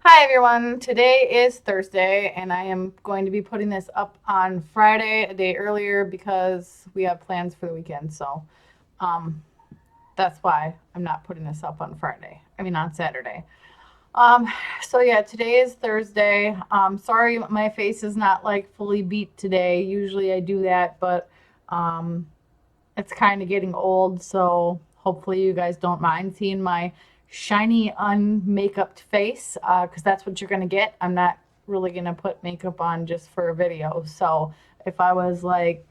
Hi everyone, today is Thursday and I am going to be putting this up on Friday, a day earlier because we have plans for the weekend. So um, that's why I'm not putting this up on on Saturday. Um, so yeah, today is Thursday. Sorry, my face is not like fully beat today. Usually I do that, but um, it's kind of getting old, so hopefully you guys don't mind seeing my shiny, unmakeuped face, because that's what you're gonna get. I'm not really gonna put makeup on just for a video. So if I was like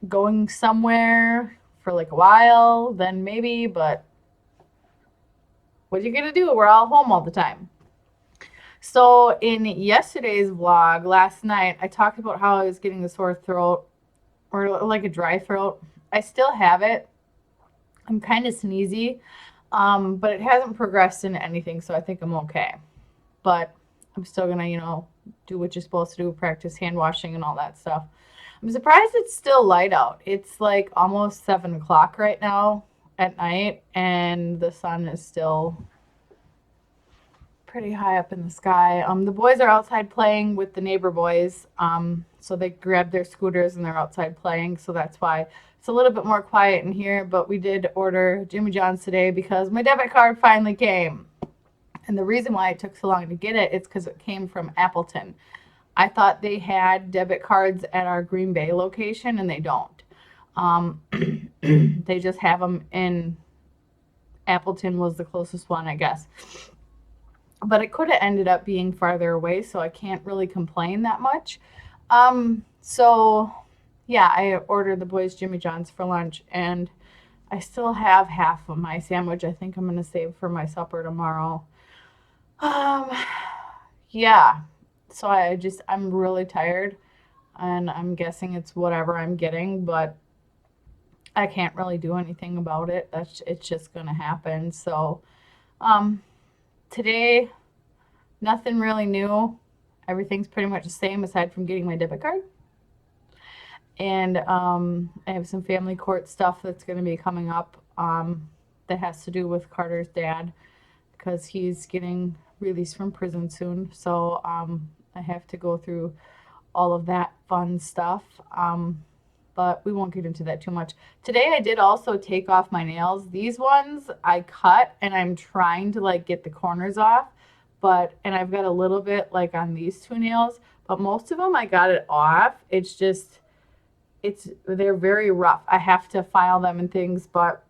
going somewhere for like a while, then maybe, but what are you gonna do? We're all home all the time. So in yesterday's vlog last night, I talked about how I was getting a sore throat or like a dry throat. I still have it. I'm kind of sneezy, but it hasn't progressed into anything, so I think I'm okay. But I'm still gonna, do what you're supposed to do, practice hand washing and all that stuff. I'm surprised it's still light out. It's like almost 7 o'clock right now at night, and the sun is still pretty high up in the sky. The boys are outside playing with the neighbor boys. So they grabbed their scooters and they're outside playing. So that's why it's a little bit more quiet in here. But we did order Jimmy John's today because my debit card finally came. And the reason why it took so long to get it is because it came from Appleton. I thought they had debit cards at our Green Bay location, and they don't. They just have them in Appleton was the closest one, I guess. But it could have ended up being farther away, so I can't really complain that much. So yeah, I ordered the boys Jimmy John's for lunch, and I still have half of my sandwich. I think I'm gonna save for my supper tomorrow. Um, yeah. So I'm really tired, and I'm guessing it's whatever I'm getting, but I can't really do anything about it. It's just gonna happen. So, um, today nothing really new. Everything's pretty much the same aside from getting my debit card. And I have some family court stuff that's going to be coming up that has to do with Carter's dad because he's getting released from prison soon. So I have to go through all of that fun stuff. But we won't get into that too much. Today I did also take off my nails. These ones I cut and I'm trying to like get the corners off, and I've got a little bit like on these two nails, but most of them I got it off. They're very rough. I have to file them and things, but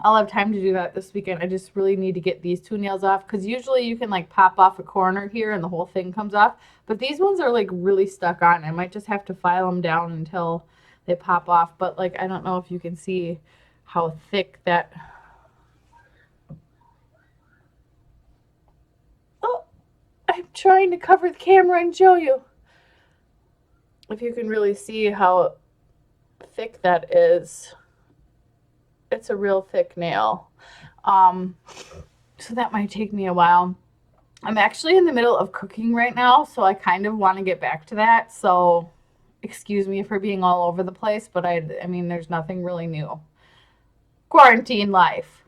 I'll have time to do that this weekend. I just really need to get these two nails off because usually you can like pop off a corner here and the whole thing comes off, but these ones are like really stuck on. I might just have to file them down until they pop off, but like I don't know if you can see how thick that. Oh, I'm trying to cover the camera and show you. If you can really see how thick that is. It's a real thick nail. So that might take me a while. I'm actually in the middle of cooking right now, so I kind of want to get back to that. So excuse me for being all over the place, but I mean, there's nothing really new. Quarantine life.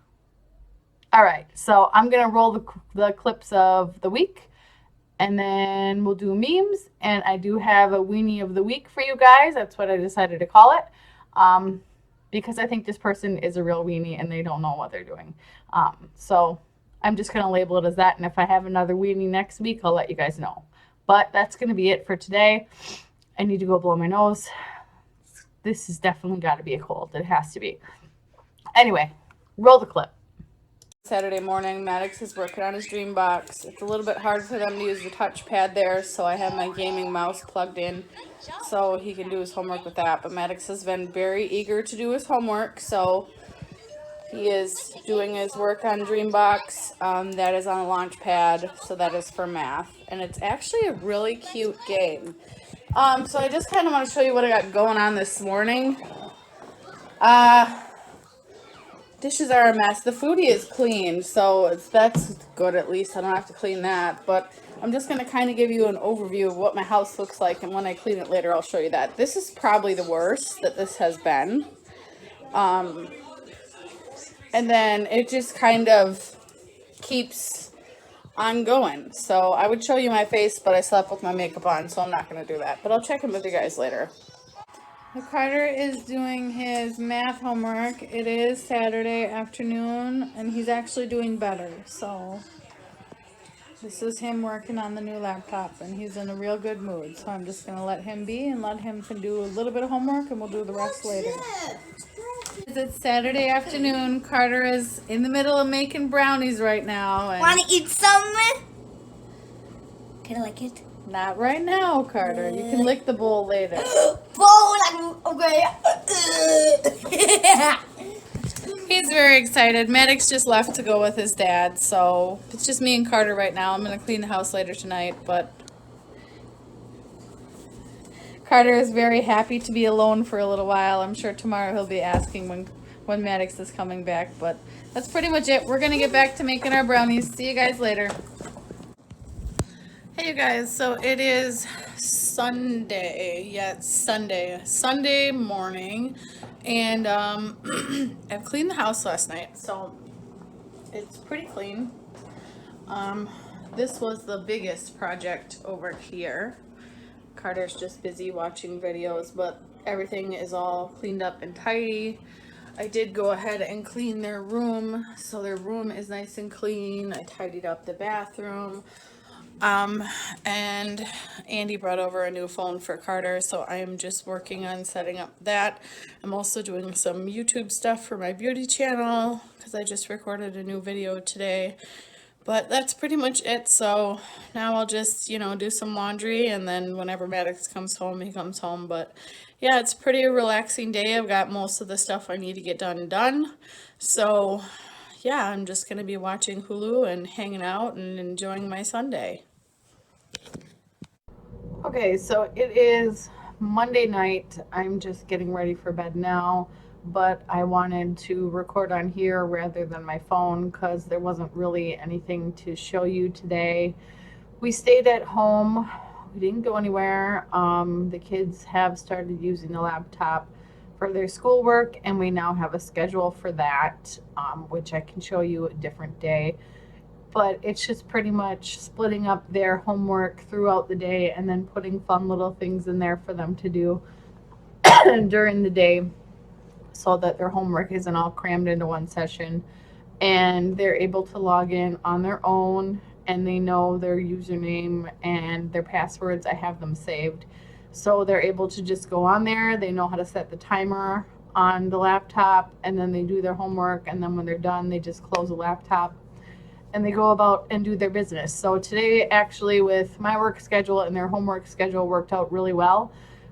All right, so I'm gonna roll the clips of the week, and then we'll do memes. And I do have a weenie of the week for you guys. That's what I decided to call it, because I think this person is a real weenie and they don't know what they're doing. So I'm just gonna label it as that. And if I have another weenie next week, I'll let you guys know. But that's gonna be it for today. I need to go blow my nose. This has definitely got to be a cold. It has to be. Anyway, roll the clip. Saturday morning, Maddox is working on his Dreambox. It's a little bit hard for them to use the touchpad there, so I have my gaming mouse plugged in so he can do his homework with that. But Maddox has been very eager to do his homework, so he is doing his work on Dreambox. That is on a launch pad, so that is for math. And it's actually a really cute game. So I just kind of want to show you what I got going on this morning. Dishes are a mess. The foodie is clean, so that's good at least. I don't have to clean that. But I'm just going to kind of give you an overview of what my house looks like, and when I clean it later, I'll show you that. This is probably the worst that this has been. And then it just kind of keeps ongoing. So I would show you my face, but I slept with my makeup on, so I'm not going to do that. But I'll check in with you guys later. Carter is doing his math homework. It is Saturday afternoon, and he's actually doing better. So this is him working on the new laptop, and he's in a real good mood. So I'm just going to let him be and let him do a little bit of homework, and we'll do the rest later. It's Saturday afternoon. Carter is in the middle of making brownies right now. Want to eat some? Can I lick it? Not right now, Carter. You can lick the bowl later. Okay. He's very excited. Maddox just left to go with his dad, so it's just me and Carter right now. I'm going to clean the house later tonight, but Carter is very happy to be alone for a little while. I'm sure tomorrow he'll be asking when Maddox is coming back, but that's pretty much it. We're going to get back to making our brownies. See you guys later. Hey you guys, so it is Sunday. Yeah, it's Sunday morning, and I've cleaned the house last night, so it's pretty clean. This was the biggest project over here. Carter's just busy watching videos, but everything is all cleaned up and tidy. I did go ahead and clean their room, so their room is nice and clean. I tidied up the bathroom. And Andy brought over a new phone for Carter, so I am just working on setting up that. I'm also doing some YouTube stuff for my beauty channel, because I just recorded a new video today. But that's pretty much it, so now I'll just, do some laundry, and then whenever Maddox comes home, he comes home. But yeah, it's pretty relaxing day. I've got most of the stuff I need to get done. So yeah, I'm just going to be watching Hulu and hanging out and enjoying my Sunday. Okay, so it is Monday night. I'm just getting ready for bed now, but I wanted to record on here rather than my phone because there wasn't really anything to show you today. We stayed at home. We didn't go anywhere. The kids have started using the laptop for their schoolwork, and we now have a schedule for that, which I can show you a different day. But it's just pretty much splitting up their homework throughout the day and then putting fun little things in there for them to do during the day so that their homework isn't all crammed into one session, and they're able to log in on their own, and they know their username and their passwords. I have them saved, so they're able to just go on there. They know how to set the timer on the laptop, and then they do their homework, and then when they're done, they just close the laptop and they go about and do their business. So today, actually, with my work schedule and their homework schedule, worked out really well,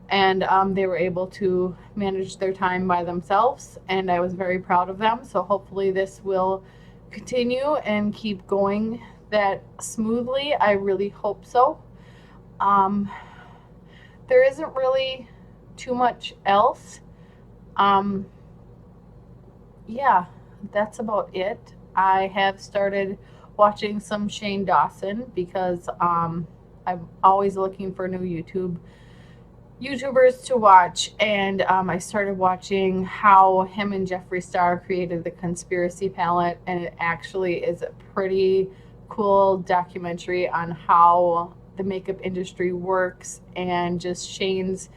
and they were able to manage their time by themselves, and I was very proud of them. So hopefully this will continue and keep going that smoothly. I really hope so. There isn't really too much else. Yeah, that's about it. I have started watching some Shane Dawson because I'm always looking for new YouTubers to watch, and I started watching how him and Jeffree Star created the Conspiracy Palette, and it actually is a pretty cool documentary on how the makeup industry works and just Shane's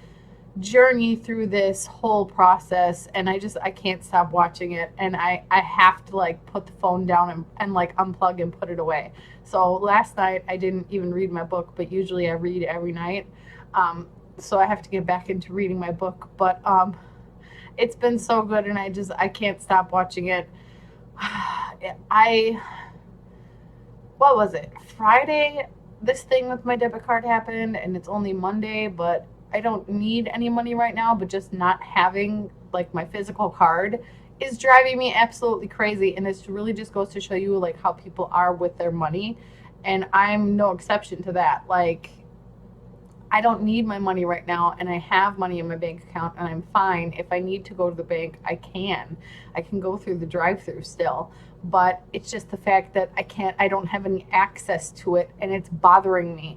journey through this whole process. And I can't stop watching it, and I have to like put the phone down and like unplug and put it away. So last night I didn't even read my book, but usually I read every night. So I have to get back into reading my book, but it's been so good, and I can't stop watching it. What was it? Friday, this thing with my debit card happened, and it's only Monday, but I don't need any money right now, but just not having like my physical card is driving me absolutely crazy. And this really just goes to show you like how people are with their money, and I'm no exception to that. Like, I don't need my money right now, and I have money in my bank account, and I'm fine. If I need to go to the bank, I can go through the drive-thru still, but it's just the fact that I don't have any access to it, and it's bothering me.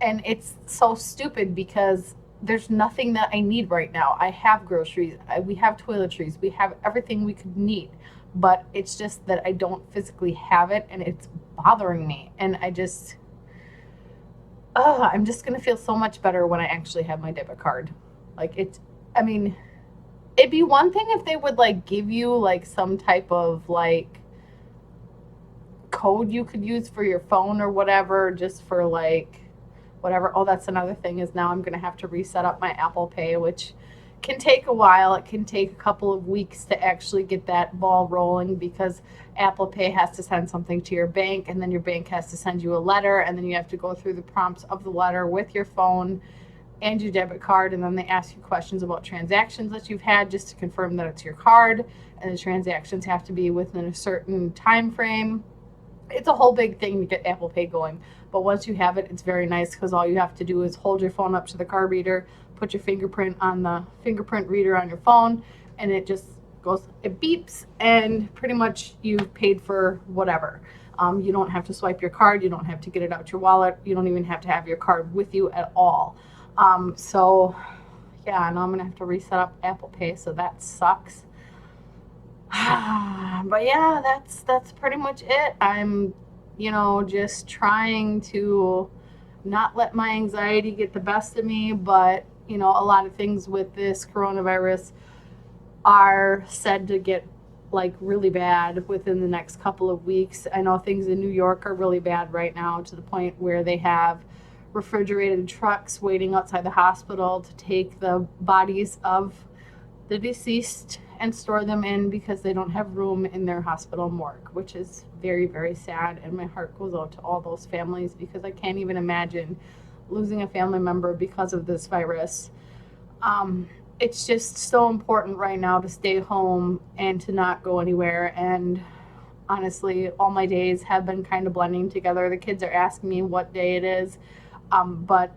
And it's so stupid because there's nothing that I need right now. I have groceries, we have toiletries, we have everything we could need, but it's just that I don't physically have it, and it's bothering me. And I'm just going to feel so much better when I actually have my debit card. Like I mean, it'd be one thing if they would like give you like some type of like code you could use for your phone or whatever, just for like whatever. Oh, that's another thing, is now I'm going to have to reset up my Apple Pay, which can take a while. It can take a couple of weeks to actually get that ball rolling, because Apple Pay has to send something to your bank, and then your bank has to send you a letter, and then you have to go through the prompts of the letter with your phone and your debit card, and then they ask you questions about transactions that you've had just to confirm that it's your card, and the transactions have to be within a certain time frame. It's a whole big thing to get Apple Pay going. But once you have it, it's very nice, because all you have to do is hold your phone up to the card reader, put your fingerprint on the fingerprint reader on your phone, and it just goes, it beeps, and pretty much you've paid for whatever. You don't have to swipe your card. You don't have to get it out your wallet. You don't even have to have your card with you at all. So yeah, now I'm going to have to reset up Apple Pay, so that sucks. But yeah, that's pretty much it. I'm, just trying to not let my anxiety get the best of me, but a lot of things with this coronavirus are said to get like really bad within the next couple of weeks. I know things in New York are really bad right now, to the point where they have refrigerated trucks waiting outside the hospital to take the bodies of the deceased and store them in, because they don't have room in their hospital morgue, which is very, very sad. And my heart goes out to all those families, because I can't even imagine losing a family member because of this virus. It's just so important right now to stay home and to not go anywhere. And honestly, all my days have been kind of blending together. The kids are asking me what day it is, but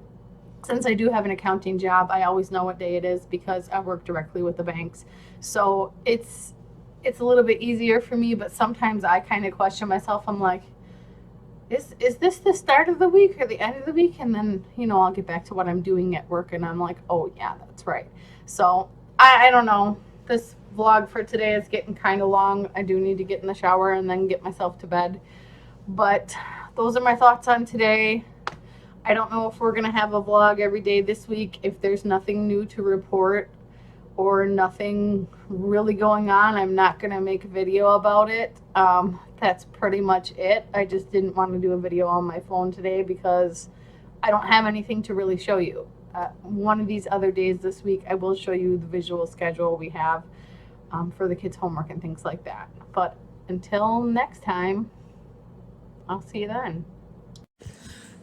since I do have an accounting job, I always know what day it is, because I work directly with the banks. So it's a little bit easier for me, but sometimes I kind of question myself. I'm like, is this the start of the week or the end of the week? And then, I'll get back to what I'm doing at work, and I'm like, oh yeah, that's right. So I don't know. This vlog for today is getting kind of long. I do need to get in the shower and then get myself to bed. But those are my thoughts on today. I don't know if we're going to have a vlog every day this week. If there's nothing new to report or nothing really going on, I'm not going to make a video about it. That's pretty much it. I just didn't want to do a video on my phone today, because I don't have anything to really show you. One of these other days this week, I will show you the visual schedule we have for the kids' homework and things like that. But until next time, I'll see you then.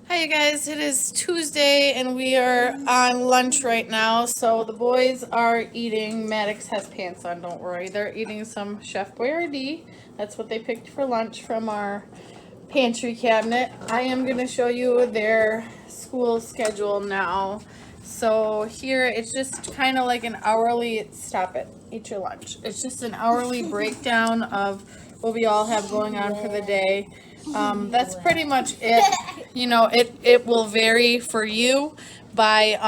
Hi, you guys. It is Tuesday, and we are on lunch right now. So the boys are eating. Maddox has pants on, don't worry. They're eating some Chef Boyardee. That's what they picked for lunch from our pantry cabinet. I am going to show you their school schedule now. So here, it's just kind of like an hourly, stop it, eat your lunch. It's just an hourly breakdown of what we all have going on for the day. That's pretty much it. It will vary for you by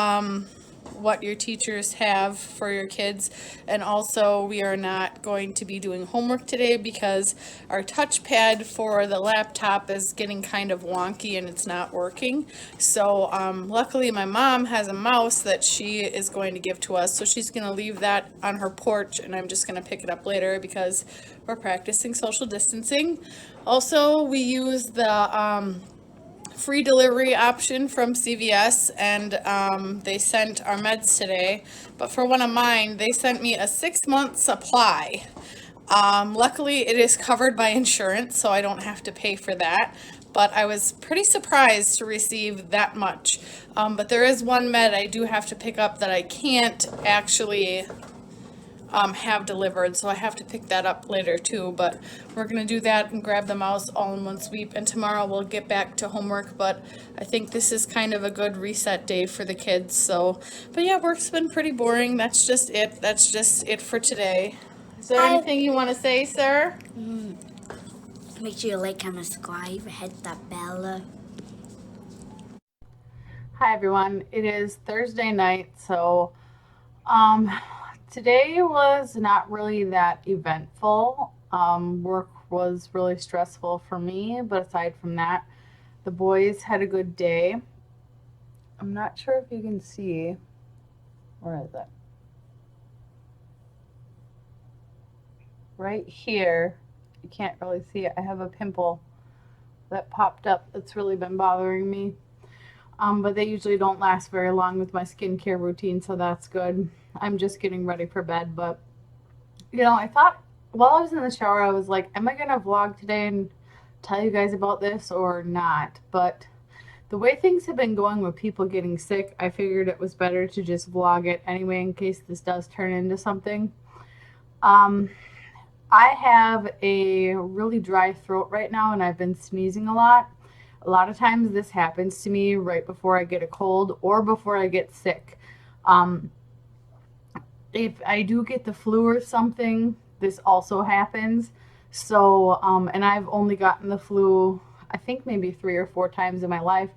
what your teachers have for your kids. And also, we are not going to be doing homework today, because our touchpad for the laptop is getting kind of wonky and it's not working. So luckily my mom has a mouse that she is going to give to us, so she's going to leave that on her porch, and I'm just going to pick it up later, because we're practicing social distancing. Also, we use the free delivery option from CVS, and they sent our meds today. But for one of mine, they sent me a 6-month supply. Luckily, it is covered by insurance, so I don't have to pay for that. But I was pretty surprised to receive that much. But there is one med I do have to pick up that I can't actually have delivered, so I have to pick that up later too. But we're gonna do that and grab the mouse all in one sweep, and tomorrow we'll get back to homework. But I think this is kind of a good reset day for the kids. So, but yeah, work's been pretty boring. That's just it for today. Is there anything you want to say, sir? Make sure you like, comment, subscribe, hit that bell. Hi everyone. It is Thursday night, so today was not really that eventful. Work was really stressful for me, but aside from that, the boys had a good day. I'm not sure if you can see. Where is it? Right here. You can't really see it. I have a pimple that popped up that's really been bothering me. But they usually don't last very long with my skincare routine, so that's good. I'm just getting ready for bed, but I thought while I was in the shower, I was like, am I gonna vlog today and tell you guys about this or not? But the way things have been going with people getting sick, I figured it was better to just vlog it anyway in case this does turn into something. I have a really dry throat right now and I've been sneezing a lot. A lot of times this happens to me right before I get a cold or before I get sick. If I do get the flu or something, this also happens. So, and I've only gotten the flu, I think maybe 3 or 4 times in my life.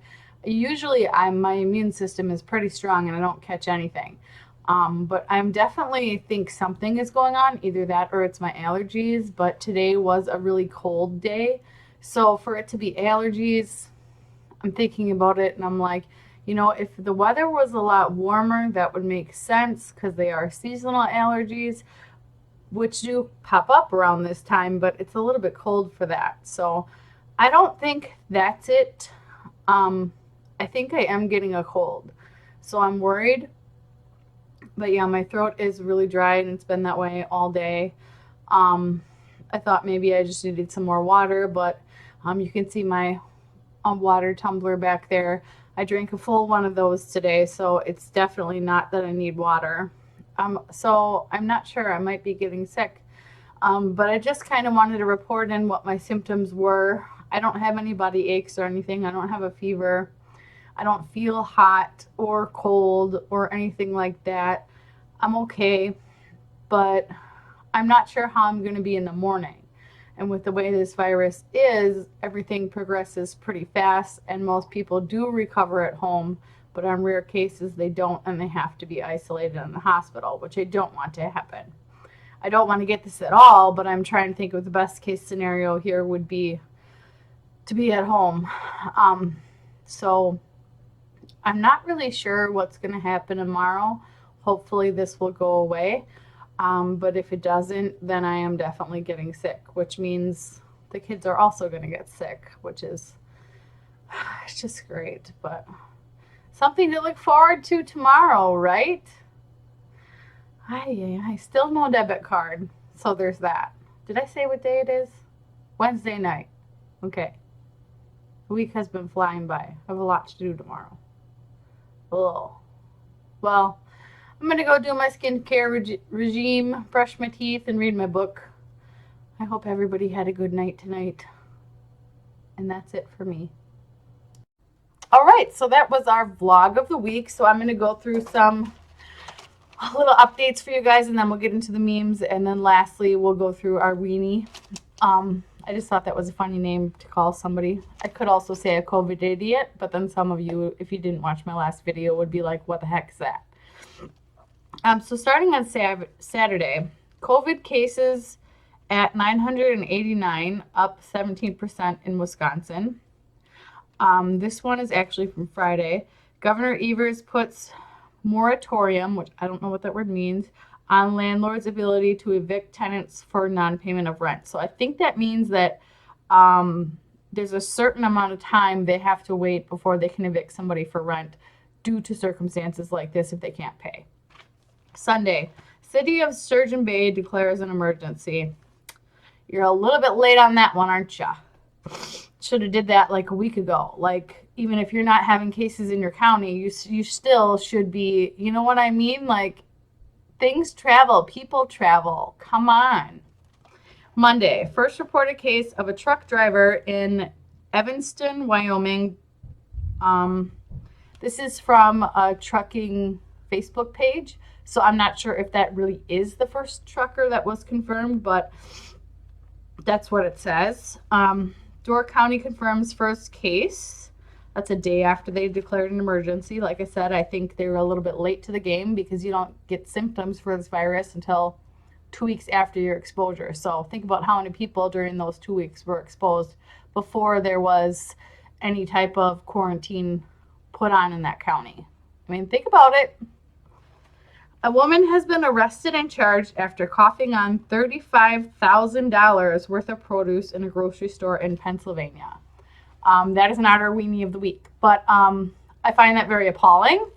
Usually my immune system is pretty strong and I don't catch anything. But I'm definitely think something is going on, either that or it's my allergies. But today was a really cold day. So for it to be allergies, I'm thinking about it and I'm like, if the weather was a lot warmer, that would make sense because they are seasonal allergies, which do pop up around this time, but it's a little bit cold for that. So I don't think that's it. I think I am getting a cold. So I'm worried. But yeah, my throat is really dry and it's been that way all day. I thought maybe I just needed some more water, but you can see my water tumbler back there. I drank a full one of those today, so it's definitely not that I need water. So I'm not sure. I might be getting sick. But I just kind of wanted to report in what my symptoms were. I don't have any body aches or anything. I don't have a fever. I don't feel hot or cold or anything like that. I'm okay, but I'm not sure how I'm going to be in the morning. And with the way this virus is, everything progresses pretty fast, and most people do recover at home, but on rare cases they don't, and they have to be isolated in the hospital, which I don't want to happen. I don't want to get this at all, but I'm trying to think of the best case scenario here would be to be at home. So I'm not really sure what's going to happen tomorrow. Hopefully this will go away. But if it doesn't, then I am definitely getting sick, which means the kids are also going to get sick, which is it's just great. But something to look forward to tomorrow, right? I still no debit card, so there's that. Did I say what day it is? Wednesday night. Okay. The week has been flying by. I have a lot to do tomorrow. Oh. Well, I'm going to go do my skincare regime, brush my teeth, and read my book. I hope everybody had a good night tonight. And that's it for me. All right, so that was our vlog of the week. So I'm going to go through some little updates for you guys, and then we'll get into the memes. And then lastly, we'll go through our weenie. I just thought that was a funny name to call somebody. I could also say a COVID idiot, but then some of you, if you didn't watch my last video, would be like, what the heck is that? So starting on Saturday, COVID cases at 989, up 17% in Wisconsin. This one is actually from Friday. Governor Evers puts moratorium, which I don't know what that word means, on landlords' ability to evict tenants for non-payment of rent. So I think that means that there's a certain amount of time they have to wait before they can evict somebody for rent due to circumstances like this if they can't pay. Sunday, City of Sturgeon Bay declares an emergency. You're a little bit late on that one, aren't you? Should have did that like a week ago. Like, even if you're not having cases in your county, you still should be, you know what I mean? Like, things travel, people travel. Come on. Monday, first reported case of a truck driver in Evanston, Wyoming. This is from a trucking Facebook page. So I'm not sure if that really is the first trucker that was confirmed, but that's what it says. Door County confirms first case. That's a day after they declared an emergency. Like I said, I think they were a little bit late to the game because you don't get symptoms for this virus until 2 weeks after your exposure. So think about how many people during those 2 weeks were exposed before there was any type of quarantine put on in that county. I mean, think about it. A woman has been arrested and charged after coughing on $35,000 worth of produce in a grocery store in Pennsylvania. That is not our weenie of the week, but I find that very appalling.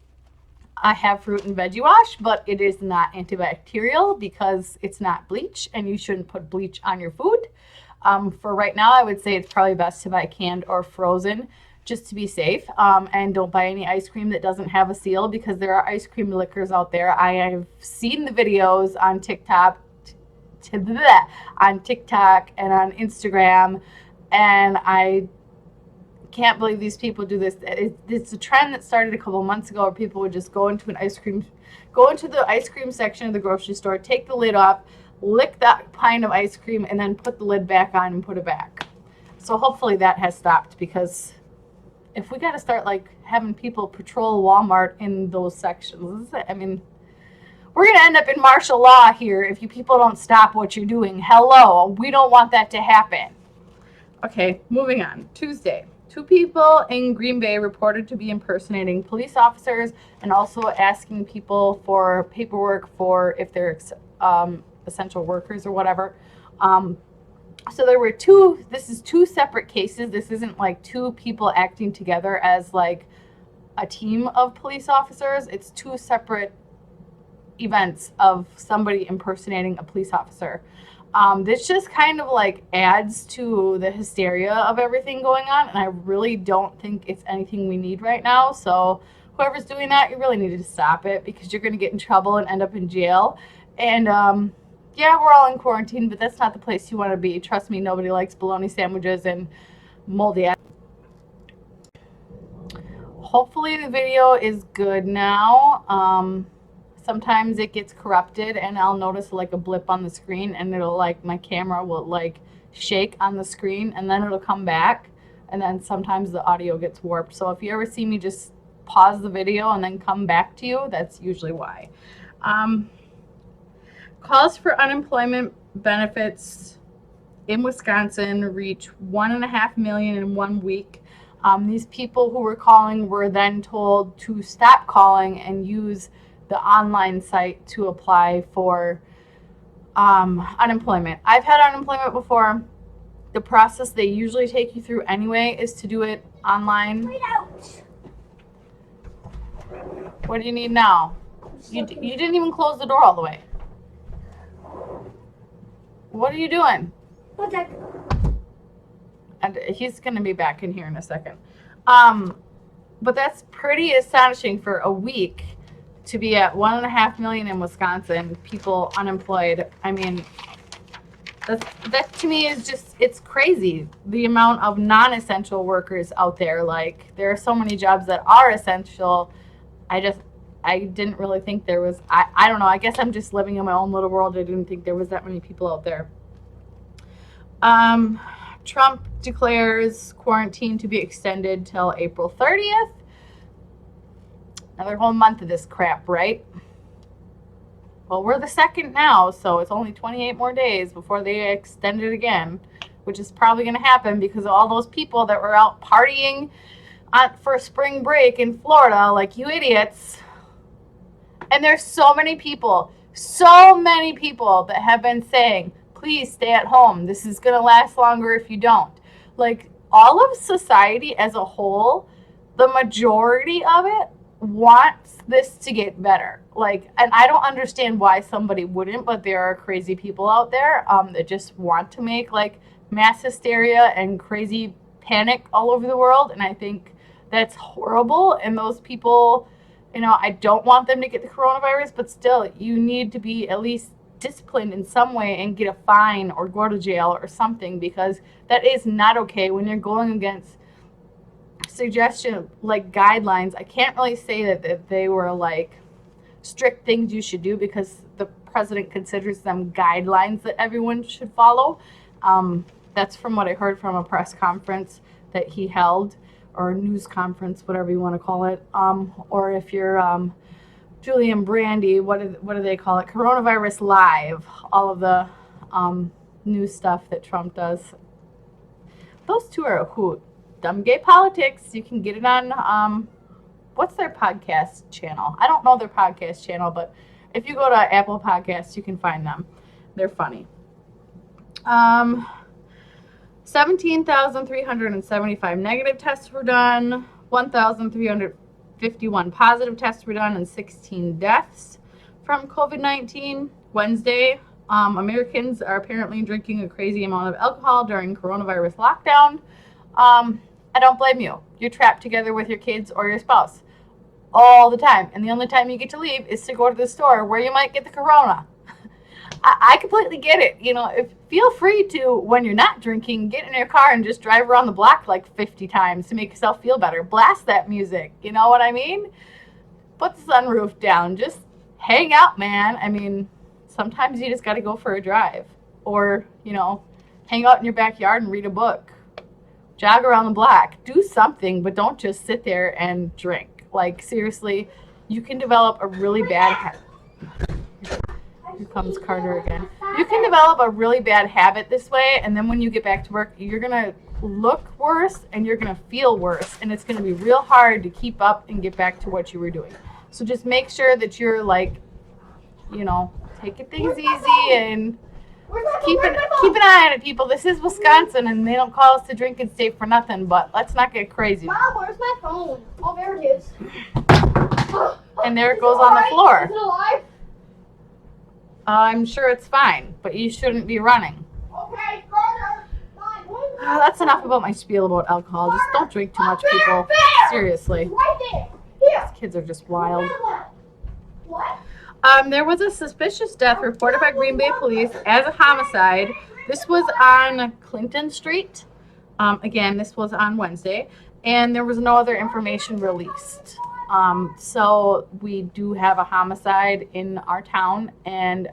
I have fruit and veggie wash, but it is not antibacterial because it's not bleach, and you shouldn't put bleach on your food. For right now, I would say it's probably best to buy canned or frozen just to be safe. And don't buy any ice cream that doesn't have a seal, because there are ice cream lickers out there. I have seen the videos on TikTok and on Instagram, and I can't believe these people do this. It's a trend that started a couple months ago where people would just go into the ice cream section of the grocery store, take the lid off, lick that pint of ice cream, and then put the lid back on and put it back. So hopefully that has stopped, because if we got to start like having people patrol Walmart in those sections, I mean, we're going to end up in martial law here if you people don't stop what you're doing. Hello, we don't want that to happen. Okay, moving on. Tuesday. 2 people in Green Bay reported to be impersonating police officers and also asking people for paperwork for if they're essential workers or whatever. So there were this is 2 separate cases. This isn't like 2 people acting together as like a team of police officers. It's 2 separate events of somebody impersonating a police officer. This just kind of like adds to the hysteria of everything going on, and I really don't think it's anything we need right now. So whoever's doing that, you really need to stop it, because you're going to get in trouble and end up in jail. And yeah, we're all in quarantine, but that's not the place you want to be. Trust me, nobody likes bologna sandwiches and moldy. Hopefully the video is good now. Sometimes it gets corrupted and I'll notice like a blip on the screen, and it'll like, my camera will like shake on the screen and then it'll come back, and then sometimes the audio gets warped. So if you ever see me just pause the video and then come back to you, that's usually why. Calls for unemployment benefits in Wisconsin reach 1.5 million in 1 week. These people who were calling were then told to stop calling and use the online site to apply for unemployment. I've had unemployment before. The process they usually take you through anyway is to do it online. What do you need now? You didn't even close the door all the way. What are you doing? And he's going to be back in here in a second. But that's pretty astonishing for a week to be at 1.5 million in Wisconsin, people unemployed. I mean, that to me is just, it's crazy. The amount of non-essential workers out there. Like, there are so many jobs that are essential. I didn't really think there was, I don't know, I guess I'm just living in my own little world. I didn't think there was that many people out there. Trump declares quarantine to be extended till April 30th. Another whole month of this crap, right? Well, we're the 2nd now, so it's only 28 more days before they extend it again, which is probably going to happen because of all those people that were out partying for spring break in Florida, like you idiots. And there's so many people that have been saying, please stay at home. This is going to last longer if you don't. Like, all of society as a whole, the majority of it wants this to get better. Like, and I don't understand why somebody wouldn't, but there are crazy people out there that just want to make like mass hysteria and crazy panic all over the world, and I think that's horrible. And those people, you know, I don't want them to get the coronavirus, but still, you need to be at least disciplined in some way and get a fine or go to jail or something, because that is not okay when you're going against suggestion like guidelines. I can't really say that they were like strict things you should do, because the president considers them guidelines that everyone should follow. That's from what I heard from a press conference that he held, or a news conference, whatever you want to call it. Or if you're Julie and Brandy, what do they call it? Coronavirus Live. All of the new stuff that Trump does. Those two are a hoot. Dumb Gay Politics. You can get it on what's their podcast channel? I don't know their podcast channel, but if you go to Apple Podcasts, you can find them. They're funny. 17,375 negative tests were done. 1,351 positive tests were done, and 16 deaths from COVID-19. Wednesday, Americans are apparently drinking a crazy amount of alcohol during coronavirus lockdown. I don't blame you. You're trapped together with your kids or your spouse all the time, and the only time you get to leave is to go to the store where you might get the corona. I completely get it. You know, feel free to, when you're not drinking, get in your car and just drive around the block like 50 times to make yourself feel better. Blast that music. You know what I mean? Put the sunroof down. Just hang out, man. I mean, sometimes you just got to go for a drive. Or, you know, hang out in your backyard and read a book. Jog around the block. Do something, but don't just sit there and drink. Like, seriously, you can develop a really bad habit. Here comes Carter again. You can develop a really bad habit this way, and then when you get back to work, you're going to look worse and you're going to feel worse, and it's going to be real hard to keep up and get back to what you were doing. So just make sure that you're, like, you know, taking things easy and keep an eye on it, people. This is Wisconsin, and they don't call us to drink and stay for nothing, but let's not get crazy. Mom, where's my phone? Oh, there it is. And there it goes on the floor. Is it alive? I'm sure it's fine, but you shouldn't be running. Okay, Carter. That's enough about my spiel about alcohol. Just don't drink too much, people. Seriously. Right there. Here. These kids are just wild. What? There was a suspicious death reported by Green Bay police as a homicide. This was on Clinton Street. Again, this was on Wednesday, and there was no other information released. So we do have a homicide in our town, and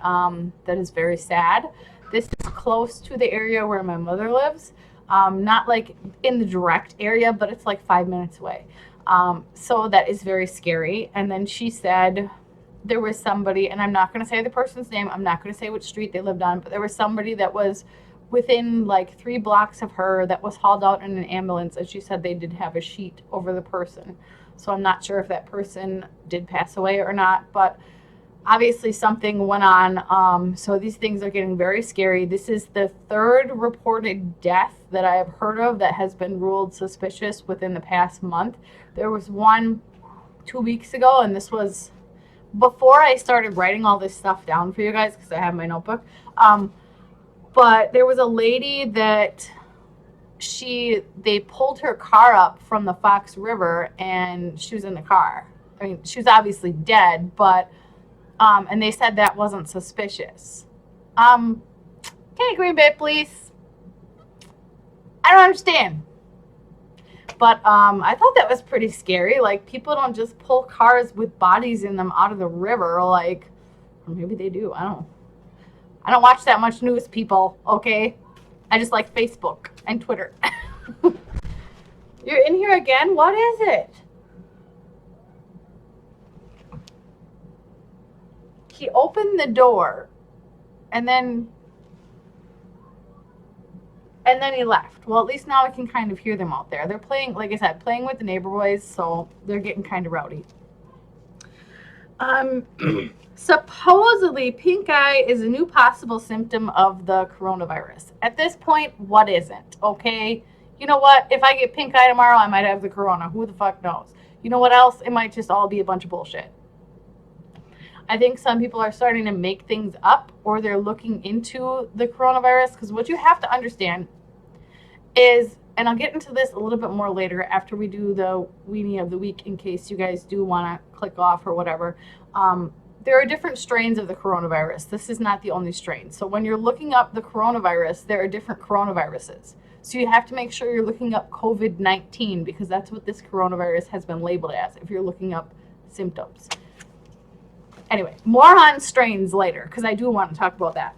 that is very sad. This is close to the area where my mother lives. Not like in the direct area, but it's like 5 minutes away. So that is very scary. And then she said there was somebody, and I'm not going to say the person's name, I'm not going to say which street they lived on, but there was somebody that was within like 3 blocks of her that was hauled out in an ambulance, and she said they did have a sheet over the person. So I'm not sure if that person did pass away or not, but obviously something went on. So these things are getting very scary. This is the 3rd reported death that I have heard of that has been ruled suspicious within the past month. There was one 2 weeks ago, and this was before I started writing all this stuff down for you guys because I have my notebook. But there was a lady that they pulled her car up from the Fox River, and she was in the car. I mean, she was obviously dead, but and they said that wasn't suspicious. Okay, Green Bay Police. I don't understand. But I thought that was pretty scary. Like, people don't just pull cars with bodies in them out of the river. Like, or maybe they do. I don't watch that much news, people, okay? I just like Facebook and Twitter. You're in here again? What is it? He opened the door and then he left. Well, at least now I can kind of hear them out there. They're playing, like I said, playing with the neighbor boys, so they're getting kind of rowdy. Supposedly, pink eye is a new possible symptom of the coronavirus. At this point, what isn't? Okay? You know what? If I get pink eye tomorrow, I might have the corona. Who the fuck knows? You know what else? It might just all be a bunch of bullshit. I think some people are starting to make things up, or they're looking into the coronavirus, because what you have to understand is, and I'll get into this a little bit more later after we do the weenie of the week, in case you guys do want to click off or whatever. There are different strains of the coronavirus. This is not the only strain. So when you're looking up the coronavirus, there are different coronaviruses. So you have to make sure you're looking up COVID-19, because that's what this coronavirus has been labeled as, if you're looking up symptoms. Anyway, more on strains later, because I do want to talk about that.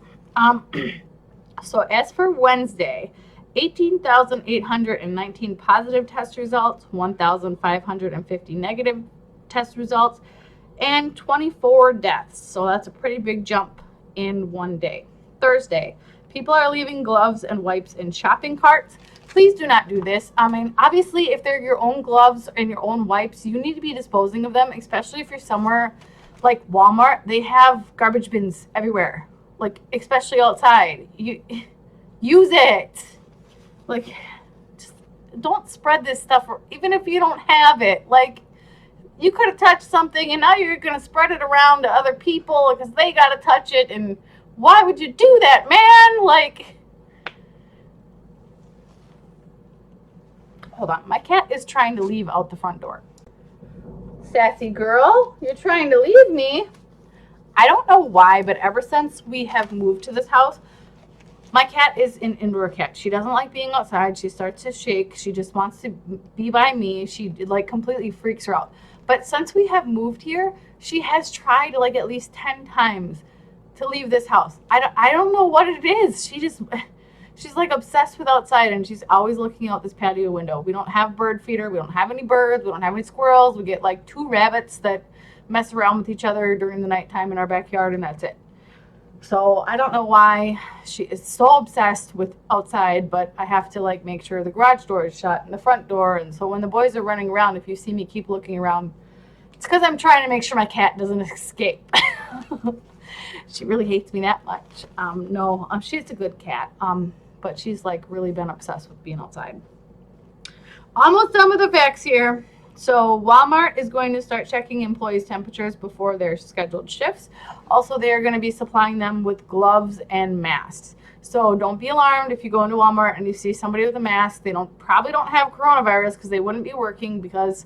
So as for Wednesday, 18,819 positive test results, 1,550 negative test results, and 24 deaths. So that's a pretty big jump in one day. Thursday, people are leaving gloves and wipes in shopping carts. Please do not do this. I mean, obviously, if they're your own gloves and your own wipes, you need to be disposing of them, especially if you're somewhere like Walmart. They have garbage bins everywhere, like especially outside. You use it. Like, just don't spread this stuff, even if you don't have it. Like, you could have touched something and now you're going to spread it around to other people because they got to touch it. And why would you do that, man? Like, hold on. My cat is trying to leave out the front door. Sassy girl, you're trying to leave me. I don't know why, but ever since we have moved to this house, my cat is an indoor cat. She doesn't like being outside. She starts to shake. She just wants to be by me. She like completely freaks her out. But since we have moved here, she has tried like at least 10 times to leave this house. I don't know what it is. She's like obsessed with outside, and she's always looking out this patio window. We don't have bird feeder. We don't have any birds. We don't have any squirrels. We get like 2 rabbits that mess around with each other during the nighttime in our backyard, and that's it. So I don't know why she is so obsessed with outside, but I have to like make sure the garage door is shut and the front door. And so when the boys are running around, if you see me keep looking around, it's because I'm trying to make sure my cat doesn't escape. She really hates me that much. No, she's a good cat. But she's like really been obsessed with being outside. Almost done with the facts here. So Walmart is going to start checking employees' temperatures before their scheduled shifts. Also, they are going to be supplying them with gloves and masks. So don't be alarmed if you go into Walmart and you see somebody with a mask. They probably don't have coronavirus because they wouldn't be working, because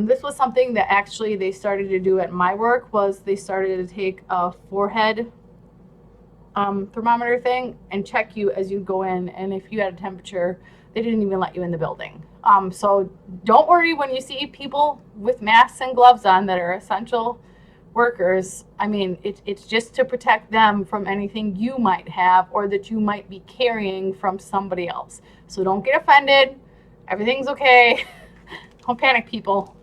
this was something that actually they started to do at my work. Was they started to take a forehead thermometer thing and check you as you go in, and if you had a temperature, they didn't even let you in the building. So don't worry when you see people with masks and gloves on that are essential workers. I mean, it's just to protect them from anything you might have or that you might be carrying from somebody else. So don't get offended. Everything's okay. Don't panic, people.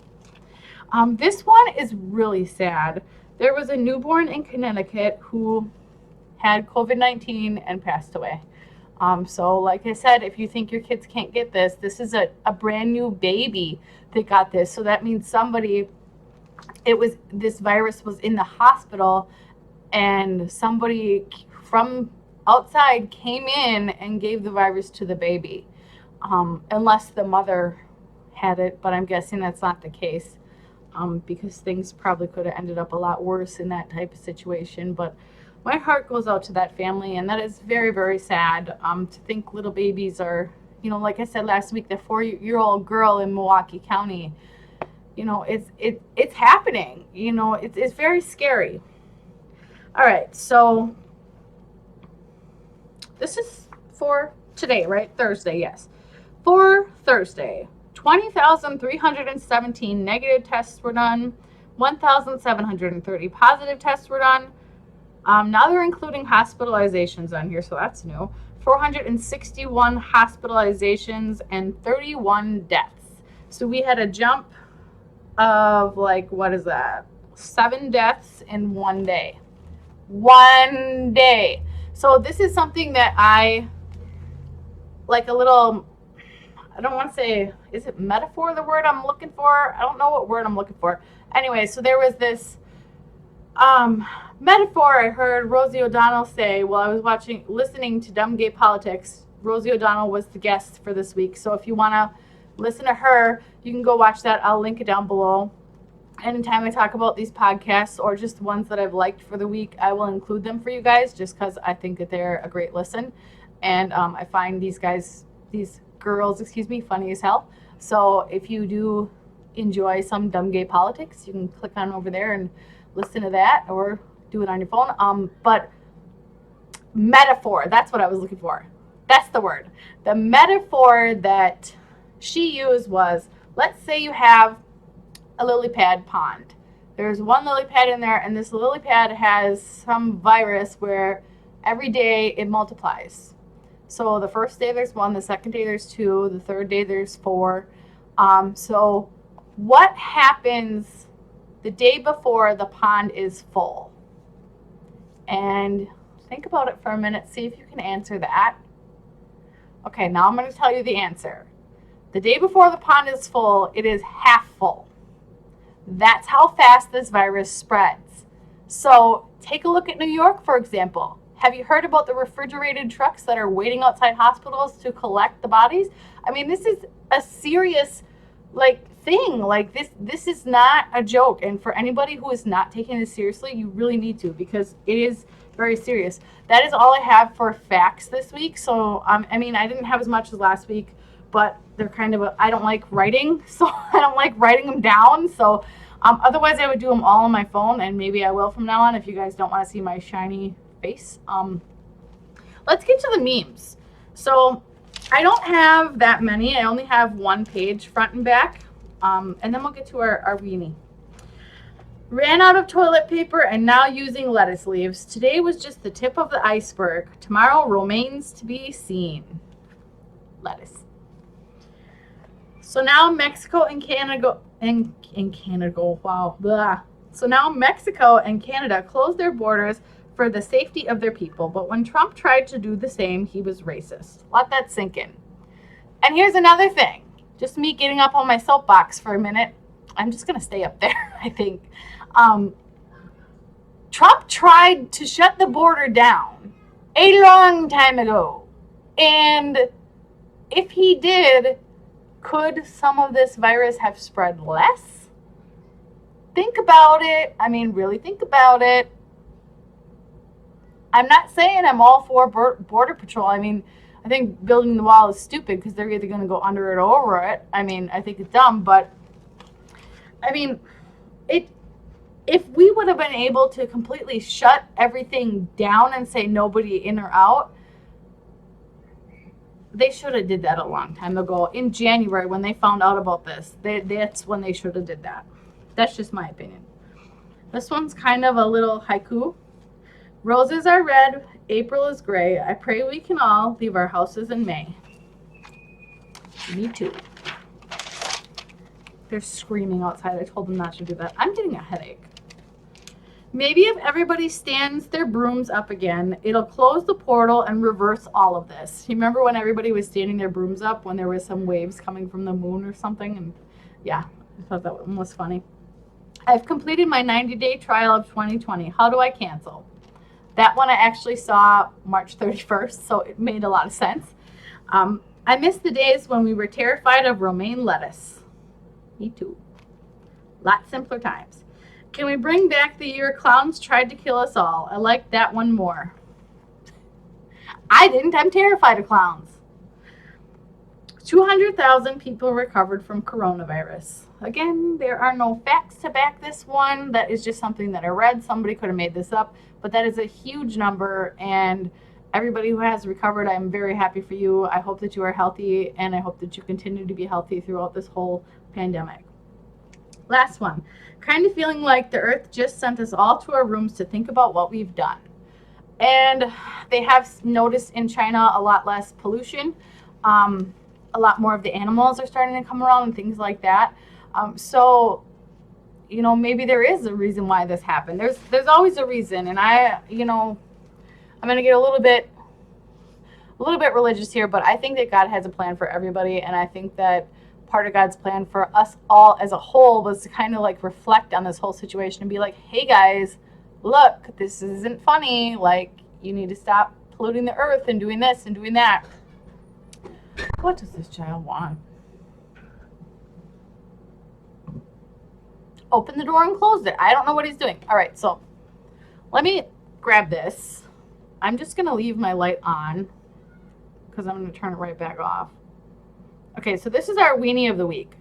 This one is really sad. There was a newborn in Connecticut who had COVID-19 and passed away. So like I said, if you think your kids can't get this, this is a brand new baby that got this. So that means this virus was in the hospital and somebody from outside came in and gave the virus to the baby. Unless the mother had it, but I'm guessing that's not the case, because things probably could have ended up a lot worse in that type of situation. But my heart goes out to that family, and that is very, very sad, to think little babies are, like I said last week, the 4-year-old girl in Milwaukee County, it's happening. It's very scary. All right, so this is for today, right? Thursday, yes. For Thursday, 20,317 negative tests were done. 1,730 positive tests were done. Now they're including hospitalizations on here, so that's new. 461 hospitalizations and 31 deaths. So we had a jump of 7 deaths in one day. One day. So this is something that I like a little, I don't want to say, is it metaphor the word I'm looking for? I don't know what word I'm looking for. Anyway, so there was this metaphor I heard Rosie O'Donnell say while I was listening to Dumb Gay Politics. Rosie O'Donnell was the guest for this week. So if you want to listen to her, you can go watch that. I'll link it down below. Anytime I talk about these podcasts or just ones that I've liked for the week, I will include them for you guys just because I think that they're a great listen. And I find these girls, funny as hell. So if you do enjoy some Dumb Gay Politics, you can click on over there and listen to that or do it on your phone. But metaphor, that's what I was looking for. That's the word. The metaphor that she used was, let's say you have a lily pad pond. There's one lily pad in there, and this lily pad has some virus where every day it multiplies. So the first day there's 1, the second day there's 2, the third day there's 4. So what happens the day before the pond is full? And think about it for a minute. See if you can answer that. Okay, now I'm going to tell you the answer. The day before the pond is full, it is half full. That's how fast this virus spreads. So take a look at New York, for example. Have you heard about the refrigerated trucks that are waiting outside hospitals to collect the bodies? I mean, this is a serious thing. Like this is not a joke. And for anybody who is not taking this seriously, you really need to, because it is very serious. That is all I have for facts this week. So I mean, I didn't have as much as last week, but they're kind of I don't like writing, so I don't like writing them down. So otherwise I would do them all on my phone, and maybe I will from now on if you guys don't want to see my shiny face. Let's get to the memes. So I don't have that many. I only have one page front and back. And then we'll get to our weenie. Ran out of toilet paper and now using lettuce leaves. Today was just the tip of the iceberg. Tomorrow remains to be seen. Lettuce. So now Mexico and Canada wow. Blah. So now Mexico and Canada closed their borders for the safety of their people. But when Trump tried to do the same, he was racist. Let that sink in. And here's another thing. Just me getting up on my soapbox for a minute. I'm just going to stay up there, I think. Trump tried to shut the border down a long time ago. And if he did, could some of this virus have spread less? Think about it. I mean, really think about it. I'm not saying I'm all for border patrol. I mean, I think building the wall is stupid because they're either going to go under it or over it. I mean, I think it's dumb, but I mean, if we would have been able to completely shut everything down and say nobody in or out, they should have did that a long time ago. In January, when they found out about this, that's when they should have did that. That's just my opinion. This one's kind of a little haiku. Roses are red, April is gray. I pray we can all leave our houses in May. Me too. They're screaming outside. I told them not to do that. I'm getting a headache. Maybe if everybody stands their brooms up again, it'll close the portal and reverse all of this. You remember when everybody was standing their brooms up when there was some waves coming from the moon or something? And yeah, I thought that one was funny. I've completed my 90-day trial of 2020. How do I cancel? That one I actually saw March 31st, so it made a lot of sense. I miss the days when we were terrified of romaine lettuce. Me too. Lot simpler times. Can we bring back the year clowns tried to kill us all? I like that one more. I didn't. I'm terrified of clowns. 200,000 people recovered from coronavirus. Again, there are no facts to back this one. That is just something that I read. Somebody could have made this up, but that is a huge number, and everybody who has recovered, I'm very happy for you. I hope that you are healthy, and I hope that you continue to be healthy throughout this whole pandemic. Last one. Kind of feeling like the earth just sent us all to our rooms to think about what we've done. And they have noticed in China a lot less pollution. A lot more of the animals are starting to come around and things like that. So, you know, maybe there is a reason why this happened. There's always a reason. And I'm going to get a little bit religious here, but I think that God has a plan for everybody. And I think that part of God's plan for us all as a whole was to kind of like reflect on this whole situation and be like, hey guys, look, this isn't funny. Like, you need to stop polluting the earth and doing this and doing that. What does this child want? Open the door and close it. I don't know what he's doing. All right, so let me grab this. I'm just going to leave my light on because I'm going to turn it right back off. Okay, so this is our weenie of the week.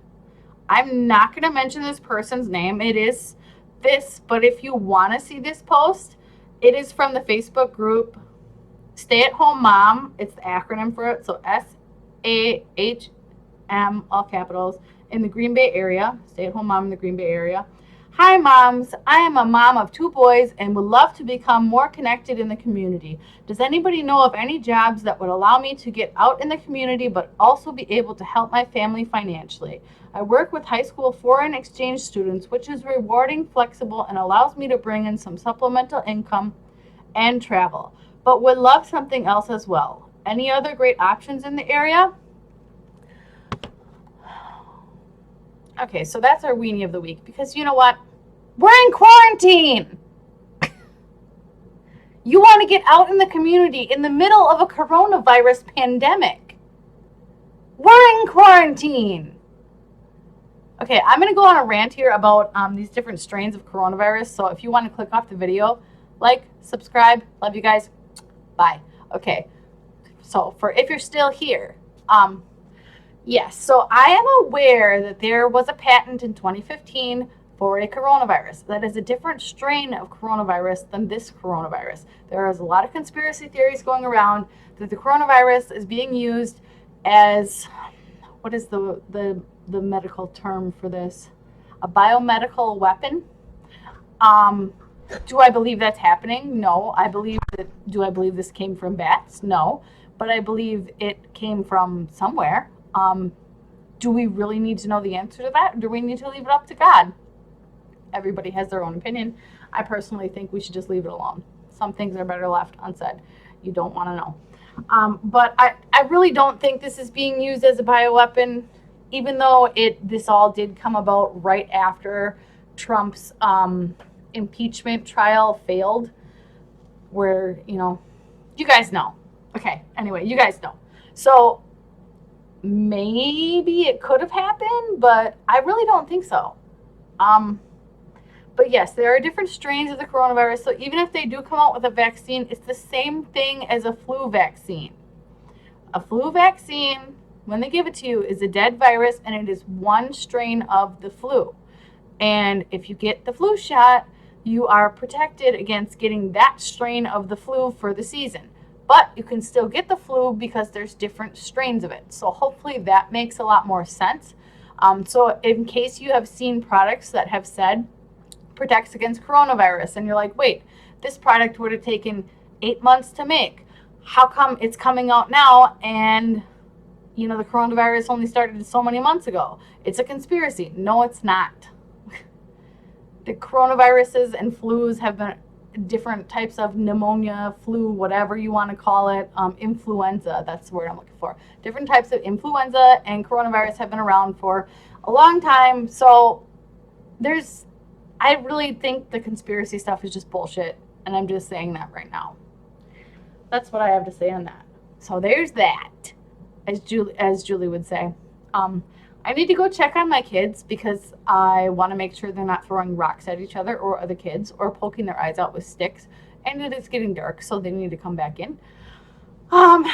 I'm not going to mention this person's name. It is this, but if you want to see this post, it is from the Facebook group Stay at Home Mom. It's the acronym for it. So SAHM, all capitals, in the Green Bay area. Stay at Home Mom in the Green Bay area. Hi, moms. I am a mom of 2 boys and would love to become more connected in the community. Does anybody know of any jobs that would allow me to get out in the community but also be able to help my family financially? I work with high school foreign exchange students, which is rewarding, flexible, and allows me to bring in some supplemental income and travel, but would love something else as well. Any other great options in the area? Okay, so that's our weenie of the week, because you know what? We're in quarantine. You want to get out in the community in the middle of a coronavirus pandemic. We're in quarantine. Okay, I'm going to go on a rant here about these different strains of coronavirus. So if you want to click off the video, like, subscribe. Love you guys. Bye. Okay, so for if you're still here, yes, so I am aware that there was a patent in 2015 for a coronavirus that is a different strain of coronavirus than this coronavirus. There is a lot of conspiracy theories going around that the coronavirus is being used as, what is the medical term for this? A biomedical weapon. Do I believe that's happening? No. Do I believe this came from bats? No. But I believe it came from somewhere. Do we really need to know the answer to that? Or do we need to leave it up to God? Everybody has their own opinion. I personally think we should just leave it alone. Some things are better left unsaid. You don't want to know. But I really don't think this is being used as a bioweapon, even though this all did come about right after Trump's impeachment trial failed, where, you guys know. Okay, anyway, you guys know. So maybe it could have happened, but I really don't think so. But yes, there are different strains of the coronavirus. So even if they do come out with a vaccine, it's the same thing as a flu vaccine. A flu vaccine, when they give it to you, is a dead virus, and it is one strain of the flu. And if you get the flu shot, you are protected against getting that strain of the flu for the season. But you can still get the flu because there's different strains of it. So hopefully that makes a lot more sense. So in case you have seen products that have said protects against coronavirus, and you're like, wait, this product would have taken 8 months to make. How come it's coming out now and the coronavirus only started so many months ago? It's a conspiracy. No, it's not. The coronaviruses and flus have been different types of pneumonia, flu, whatever you want to call it, influenza, that's the word I'm looking for. Different types of influenza and coronavirus have been around for a long time. So I really think the conspiracy stuff is just bullshit, and I'm just saying that right now. That's what I have to say on that. So there's that, as Julie would say. I need to go check on my kids because I want to make sure they're not throwing rocks at each other or other kids or poking their eyes out with sticks. And it is getting dark, so they need to come back in. So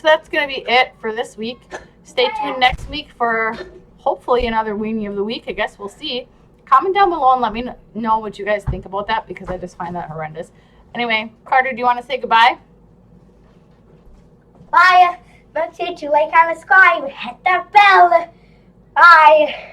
that's going to be it for this week. Stay tuned next week for hopefully another weenie of the week. I guess we'll see. Comment down below and let me know what you guys think about that, because I just find that horrendous. Anyway, Carter, do you want to say goodbye? Bye. Don't forget to like and subscribe. Hit that bell. Bye.